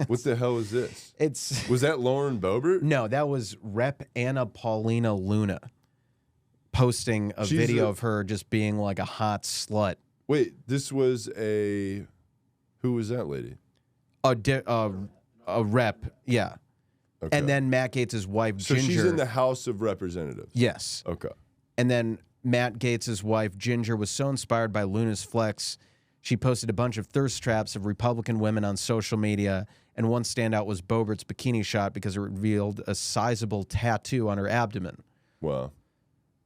What the hell is this? It's Was that Lauren Boebert? no, that was Rep Anna Paulina Luna posting a video of her just being like a hot slut. Wait, this was a. Who was that lady? A rep, yeah. Okay. And then Matt Gaetz' wife So Ginger. she's in the House of Representatives. Yes. Okay. And then Matt Gaetz' wife Ginger was so inspired by Luna's flex, she posted a bunch of thirst traps of Republican women on social media, and one standout was Boebert's bikini shot because it revealed a sizable tattoo on her abdomen. Wow.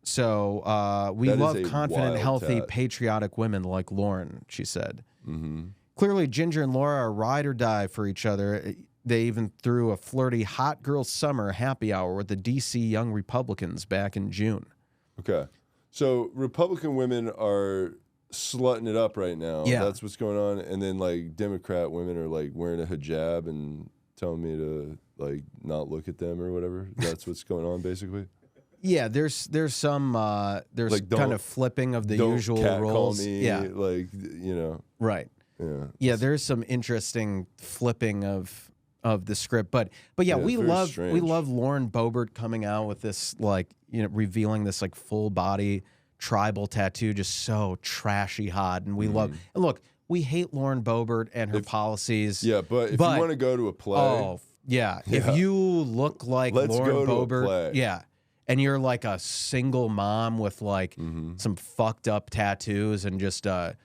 So we That is love a confident, wild healthy, tat. patriotic women like Lauren, she said. Mm-hmm. Clearly, Ginger and Laura are ride or die for each other. They even threw a flirty hot girl summer happy hour with the D.C. Young Republicans back in June. Okay. So Republican women are slutting it up right now. Yeah. That's what's going on. And then like Democrat women are like wearing a hijab and telling me to like not look at them or whatever. That's what's going on basically. Yeah, there's some Like, kind of flipping of the Don't usual catcall roles. me, Yeah, like you know. right. Yeah. Yeah, there's some interesting flipping of the script, but yeah, Yeah, we it's very love strange. Lauren Boebert coming out with this like revealing this like full body tribal tattoo, just so trashy hot, and we love. And look, we hate Lauren Boebert and her policies. Yeah, but if you want to go to a play, oh yeah, if you look like Let's Lauren go to a Boebert, play. yeah. And you're like a single mom with like some fucked up tattoos and just a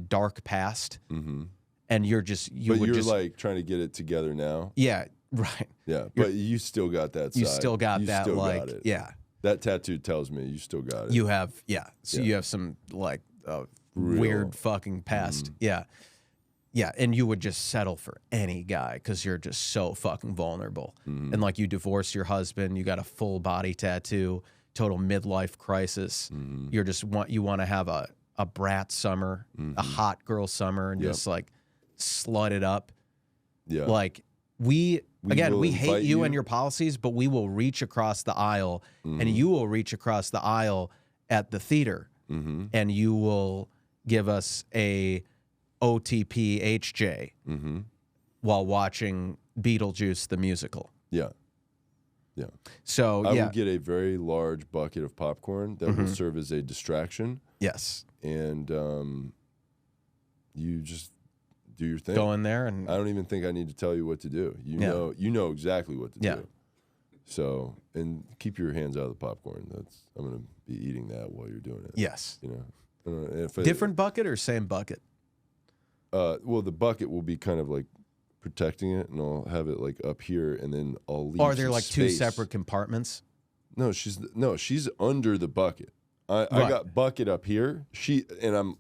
dark past, and you're just but you're like trying to get it together now. yeah, right. Yeah, but you still got that side. You still got that still like got it. yeah. That tattoo tells me you still got it. You have So you have some like weird fucking past. Yeah. Yeah, and you would just settle for any guy because you're just so fucking vulnerable. And like you divorced your husband, you got a full body tattoo, total midlife crisis. You want to have a brat summer, a hot girl summer, and just like slut it up. Yeah. Like we hate invite you and your policies, but we will reach across the aisle, and you will reach across the aisle at the theater, and you will give us a OTP HJ while watching Beetlejuice the musical. Yeah. Yeah. So I will get a very large bucket of popcorn that will serve as a distraction. Yes. And you just do your thing. Go in there, and I don't even think I need to tell you what to do. You know exactly what to do. So, and keep your hands out of the popcorn. I'm going to be eating that while you're doing it. Yes. You know. Different bucket or same bucket? Well, the bucket will be kind of like protecting it, and I'll have it like up here, and then I'll leave. Or are there like space. 2 separate compartments? No, she's under the bucket. I got bucket up here. And I'm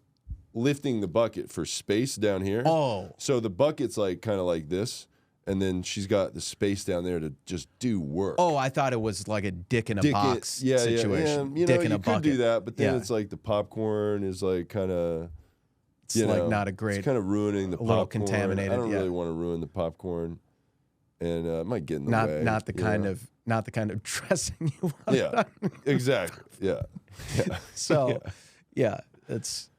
lifting the bucket for space down here. Oh. So the bucket's like kind of like this, and then she's got the space down there to just do work. Oh, I thought it was like a dick in a box situation. Yeah. You dick know, in you a could bucket. do that, but then it's like the popcorn is like kind of. It's like not a great. It's kind of ruining the popcorn. A little contaminated. I don't really want to ruin the popcorn, and it might get in the way. Not the kind of dressing you want. Yeah, exactly. Yeah. So, it's.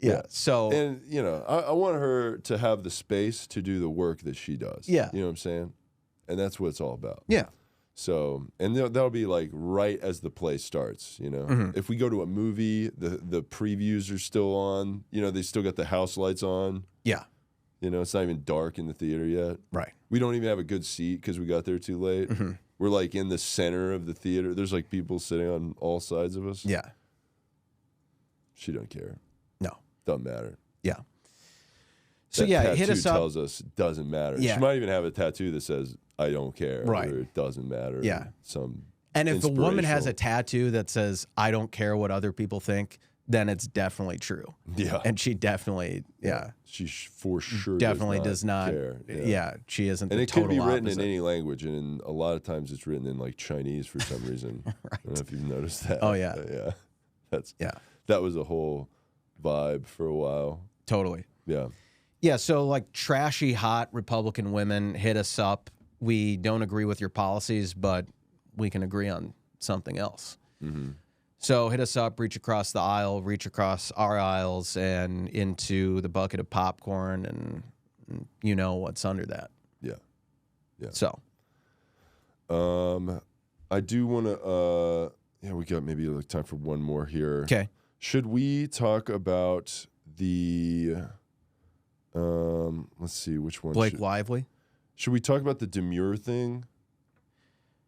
Yeah. So, and you know, I want her to have the space to do the work that she does. Yeah. You know what I'm saying? And that's what it's all about. Yeah. So, and that'll be like right as the play starts, you know. If we go to a movie, the previews are still on, you know, they still got the house lights on. Yeah. You know, it's not even dark in the theater yet. Right. We don't even have a good seat because we got there too late. We're like in the center of the theater. There's like people sitting on all sides of us. Yeah. She don't care. No. Doesn't matter. Yeah. So that hit us up. tells us it doesn't matter. Yeah. She might even have a tattoo that says "I don't care" Right. or "It doesn't matter." Yeah. And if a woman has a tattoo that says "I don't care what other people think," then it's definitely true. Yeah. And she definitely, she for sure definitely does not care. Yeah. She isn't. And the it could be total written opposite. in any language, and a lot of times it's written in like Chinese for some reason. Right. I don't know if you've noticed that. Oh yeah. Yeah. That was a whole vibe for a while. Totally. Yeah. Yeah, so like trashy, hot Republican women, hit us up. We don't agree with your policies, but we can agree on something else. So hit us up, reach across the aisle, reach across our aisles and into the bucket of popcorn, and you know what's under that. Yeah. Yeah. So. I do want to, we got maybe like time for one more here. Okay. Should we talk about the... let's see which one. Blake Lively. Should we talk about the Demure thing?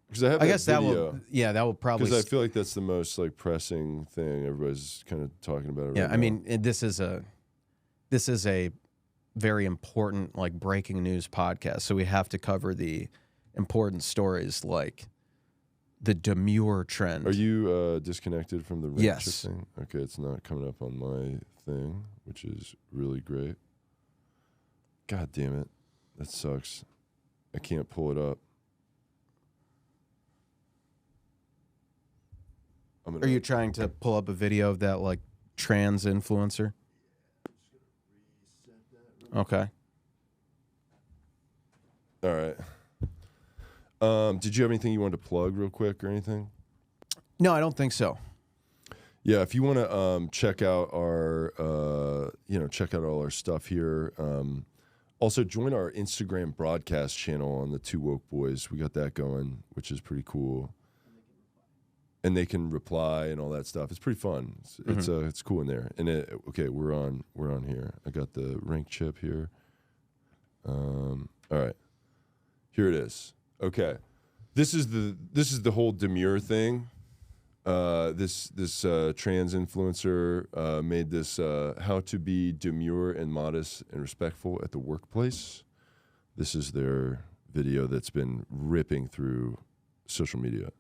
Because I guess video, that will probably. Because I feel like that's the most like pressing thing. Everybody's kind of talking about it. Yeah, right I now. mean, this is a very important like breaking news podcast, so we have to cover the important stories like the Demure trend. Are you disconnected from the rent Yes. thing? Okay, it's not coming up on my thing, which is really great. God damn it. That sucks. I can't pull it up. Are you trying to pull up a video of that like trans influencer? Okay. All right. Did you have anything you wanted to plug real quick or anything? No, I don't think so. Yeah, if you want to check out our, check out all our stuff here. Also, join our Instagram broadcast channel on the TooWokeBoys. We got that going, which is pretty cool. And they can reply and all that stuff. It's pretty fun. It's cool in there. And we're on here. I got the rank chip here. All right, here it is. Okay, this is the whole Demure thing. This trans influencer made this how to be demure and modest and respectful at the workplace. This is their video that's been ripping through social media.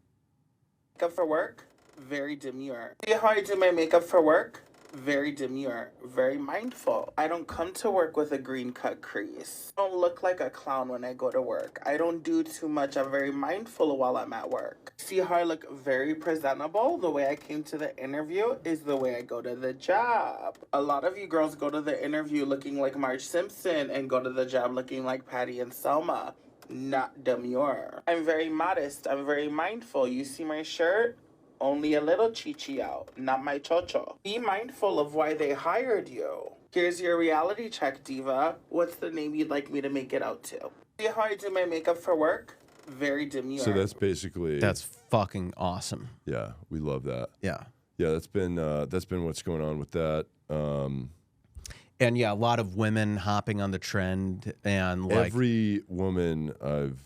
Makeup for work, very demure. See how I do my makeup for work? very demure, very mindful. I don't come to work with a green cut crease. I don't look like a clown when I go to work. I don't do too much. I'm very mindful while I'm at work. See how I look very presentable? The way I came to the interview is the way I go to the job. A lot of you girls go to the interview looking like Marge Simpson and go to the job looking like Patty and Selma. Not demure. I'm very modest. I'm very mindful. You see my shirt? Only a little chichi out, not my chocho. Be mindful of why they hired you. Here's your reality check, diva. What's the name you'd like me to make it out to? See how I do my makeup for work? Very demure. So that's basically... That's fucking awesome. Yeah, we love that. Yeah. Yeah, that's been what's going on with that. And yeah, a lot of women hopping on the trend and like... Every woman I've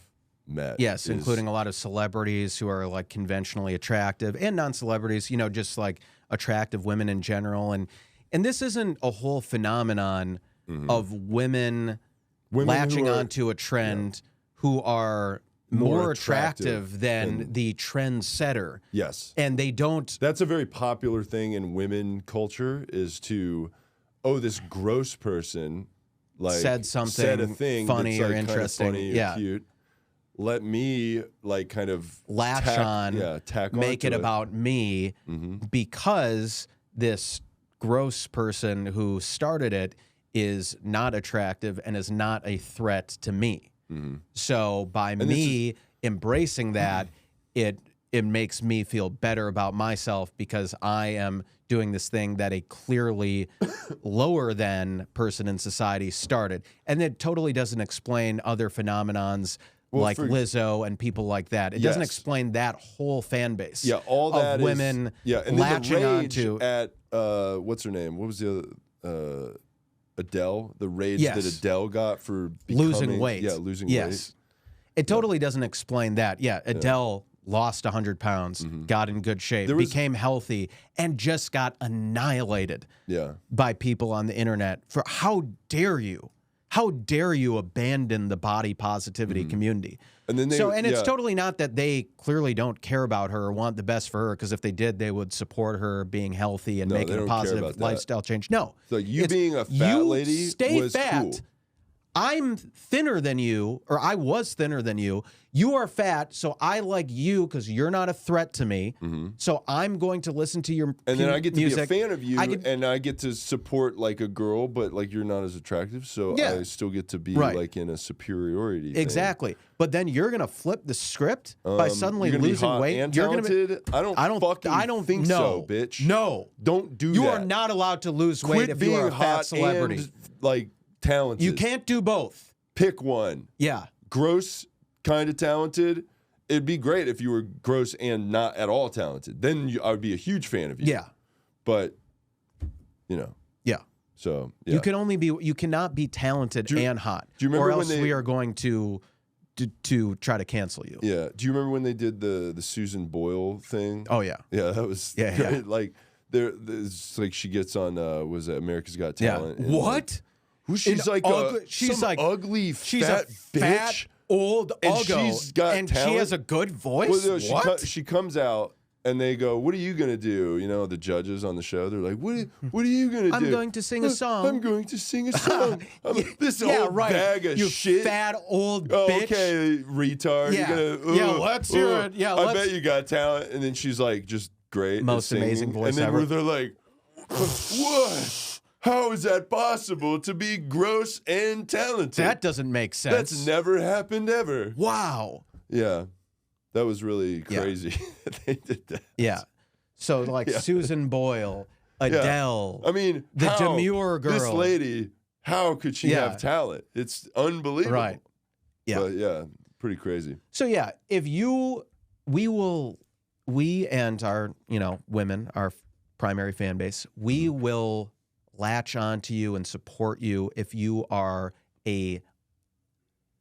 met. Yes, including a lot of celebrities who are like conventionally attractive and non-celebrities, you know, just like attractive women in general. And this isn't a whole phenomenon of women latching onto a trend who are more attractive than the trendsetter. Yes. And they don't... That's a very popular thing in women culture is to, oh, this gross person like said something said a thing funny that's, or like, interesting. kind of funny or cute. Let me like kind of latch on, make it about me because this gross person who started it is not attractive and is not a threat to me. So by me embracing that, it makes me feel better about myself because I am doing this thing that a clearly lower than person in society started. And it totally doesn't explain other phenomenons like Lizzo and people like that. It doesn't explain that whole fan base. Yeah, all that of women and latching then the rage onto at what's her name? What was the other Adele? The rage that Adele got for losing weight. Yeah, losing weight. It totally doesn't explain that. Yeah, Adele lost 100 pounds, got in good shape, became healthy, and just got annihilated by people on the internet for how dare you? How dare you abandon the body positivity community? And then it's totally not that they clearly don't care about her or want the best for her, because if they did, they would support her being healthy and making a positive lifestyle change. No. So you being a fat lady was fat. cool. I'm thinner than you, or I was thinner than you. You are fat, so I like you because you're not a threat to me. So I'm going to listen to your and then I get to music. be a fan of you, and I get to support like a girl, but like you're not as attractive, so I still get to be like in a superiority thing. Exactly. But then you're gonna flip the script by suddenly you're gonna losing be hot weight. And you're gonna talented? be. I don't think so, bitch. No, don't do that. You are not allowed to lose Quit weight if you are a fat celebrity. And, like talented. You can't do both. Pick one. Yeah. Gross, kind of talented. It'd be great if you were gross and not at all talented. Then I would be a huge fan of you. Yeah. But, you know. Yeah. So, you can only be. You cannot be talented and hot. Do you remember or else when we are going to try to cancel you. Yeah. Do you remember when they did the Susan Boyle thing? Oh yeah. Yeah, that was great. Yeah. Like there's like she gets on was it America's Got Talent? Yeah. What? She's like she's like ugly fat bitch. Old and uggo, she's got and talent. she has a good voice. Well, no, she comes out and they go, "What are you gonna do?" You know, the judges on the show, they're like, "What are you gonna do?" I'm going to sing a song. I'm going to sing a song. This old bag of you shit. Fat old bitch. Okay, retard. Yeah, You're gonna, let's hear it. Yeah, I bet you got talent. And then she's like, just great, most amazing voice and then ever. They're like, what? How is that possible to be gross and talented? That doesn't make sense. That's never happened ever. Wow. Yeah. That was really crazy that they did that. Yeah. So like Susan Boyle, Adele. I mean, the Demure girl. This lady, how could she have talent? It's unbelievable. Right. Yeah. But pretty crazy. So yeah, if we and our, women, our primary fan base, we will latch on to you and support you if you are a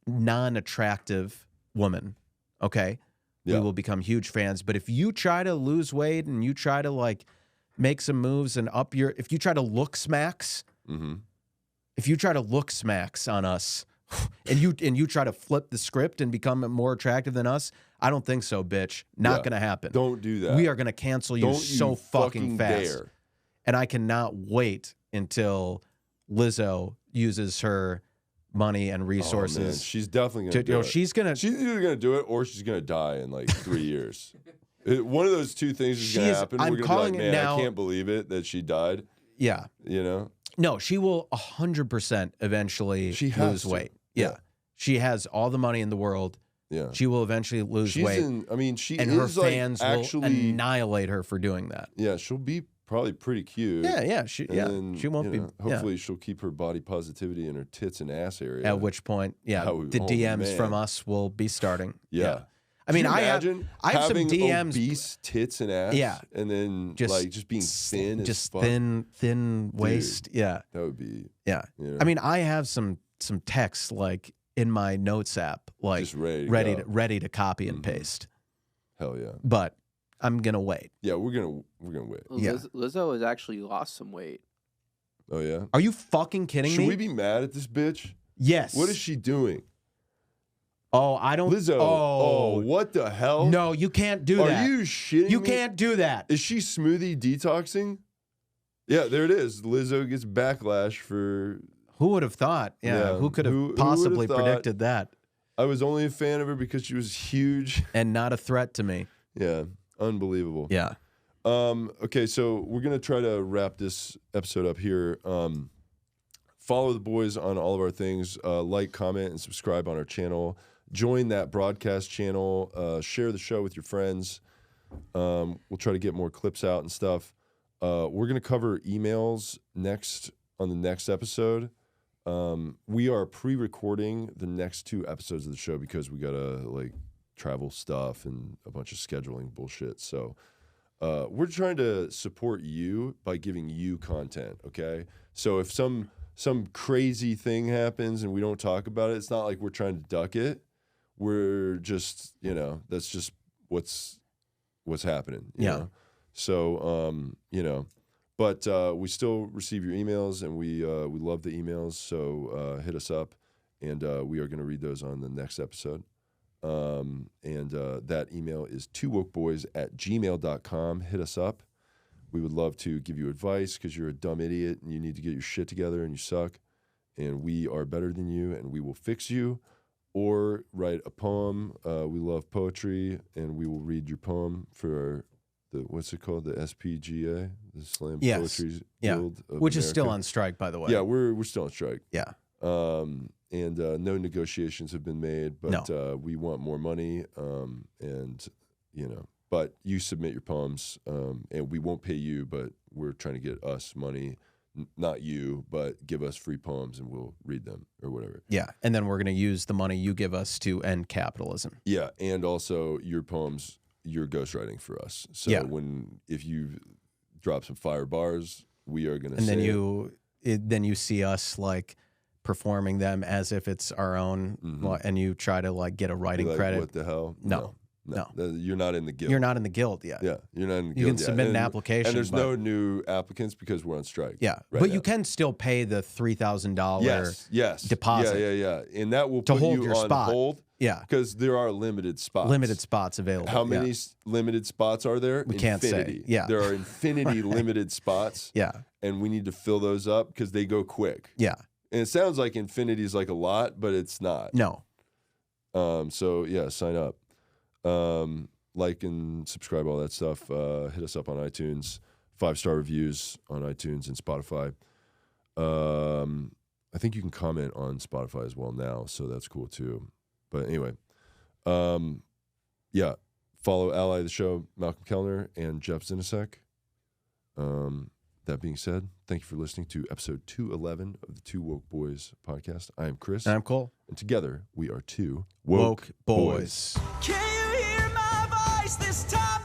non-attractive woman, okay? We will become huge fans. But if you try to lose weight and you try to like make some moves and if you try to look smacks, if you try to look smacks on us and you try to flip the script and become more attractive than us, I don't think so, bitch. Not gonna happen. Don't do that. We are gonna cancel you so fucking fast. Dare. And I cannot wait until Lizzo uses her money and resources. Oh, man. She's definitely going to do it. She's either going to do it or she's going to die in like 3 years. One of those two things is going to happen. We're going to be like, man, I can't believe it that she died. Yeah. You know? No, she will 100% eventually lose weight. Yeah. She has all the money in the world. Yeah. She will eventually lose weight. And her fans will annihilate her for doing that. Yeah, she'll be probably pretty cute. Yeah. She won't be. Hopefully, she'll keep her body positivity in her tits and ass area. At which point, the DMs from us will be starting. Yeah. I mean, I have some DMs. Obese tits and ass. Yeah. And then just being thin, just thin waist. Dude, yeah. That would be. Yeah. You know? I mean, I have some texts like in my notes app, like just ready to copy and paste. Hell yeah. But I'm gonna wait. Yeah, we're gonna wait. Well, Lizzo has actually lost some weight. Oh yeah. Are you fucking kidding me? Should we be mad at this bitch? Yes. What is she doing? Oh, I don't. Lizzo. Oh, what the hell? No, you can't do that. Are you shitting You me? can't do that. Is she smoothie detoxing? Yeah, there it is. Lizzo gets backlash for. Who would have thought? Yeah, who could have possibly predicted that? I was only a fan of her because she was huge and not a threat to me. Yeah, unbelievable. Yeah. Okay, so we're gonna try to wrap this episode up here. Follow the boys on all of our things. Like, comment, and subscribe on our channel. Join that broadcast channel. Share the show with your friends. We'll try to get more clips out and stuff. We're gonna cover emails on the next episode. We are pre-recording the next 2 episodes of the show because we gotta like travel stuff and a bunch of scheduling bullshit. So we're trying to support you by giving you content. Okay, so if some crazy thing happens and we don't talk about it, it's not like we're trying to duck it. We're just, that's just what's happening. You know? So but we still receive your emails, and we love the emails. So hit us up, and we are going to read those on the next episode. And that email is TooWokeBoys@gmail.com. Hit us up. We would love to give you advice because you're a dumb idiot and you need to get your shit together and you suck. And we are better than you, and we will fix you. Or write a poem. We love poetry, and we will read your poem for what's it called? The SPGA, the Slam Poetry Guild of which America. is still on strike, by the way. Yeah, we're still on strike. Yeah. And no negotiations have been made, but we want more money. But you submit your poems, and we won't pay you, but we're trying to get us money. Not you, but give us free poems and we'll read them or whatever. Yeah, and then we're going to use the money you give us to end capitalism. Yeah, and also your poems, you're ghostwriting for us. So if you drop some fire bars, we are going to. And then you see us like performing them as if it's our own, and you try to like get a writing credit. What the hell? No. You're not in the guild. You're not in the guild yet. Yeah, you're not in the guild. You can submit an application. And there's no new applicants because we're on strike. Yeah, but you can still pay the $3,000 deposit. Yeah. And that will put you on hold. Yeah. Because there are limited spots. Limited spots available. How many limited spots are there? We can't say. Yeah. There are infinity limited spots. Yeah. And we need to fill those up because they go quick. Yeah. And it sounds like infinity is like a lot, but it's not. No. So, yeah, sign up. Like and subscribe, all that stuff. Hit us up on iTunes. 5-star reviews on iTunes and Spotify. I think you can comment on Spotify as well now, so that's cool too. But anyway, follow Ally of the Show, Malcolm Kellner, and Jeff Zinasek. That being said, thank you for listening to episode 211 of the Two Woke Boys podcast. I am Chris. And I'm Cole. And together we are Two Woke Boys. Can you hear my voice this time?